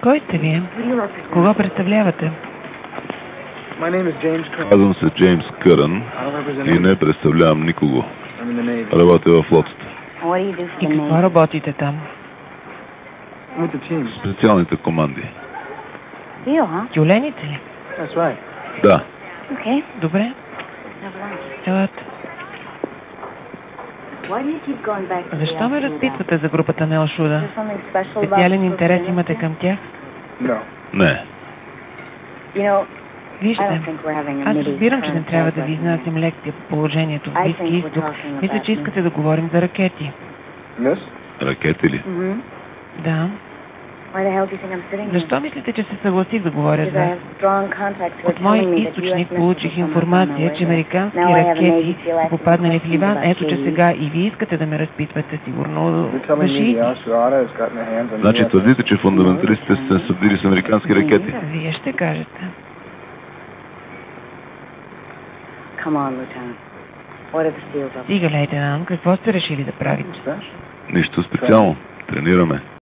Кой сте вие? Кого представлявате? Казвам се Джеймс Кърън и не представлявам никого. Работя във флотата. И какво работите там? Специалните команди. Тюлените ли? Да. Добре. Елате. Защо ме разпитвате за групата на Елшуда? Специален интерес имате към тях? Не. Вижте, аз разбирам, че не трябва да ви изнасям лекция по положението в Близки изток. Мисля, че искате да говорим за ракети. Ракети ли? Да. Защо мислите, че се съгласих да говоря с вас? От мой източник получих информация, че американски ракети са попаднали в Ливан. Ето, че сега и вие искате да ме разпитвате, сигурно за шиити. Значи твърдите, че фундаменталистите са се събдили с американски ракети? Вие ще кажете. Стига, лейтенант, какво сте решили да правите? Нищо специално. Тренираме.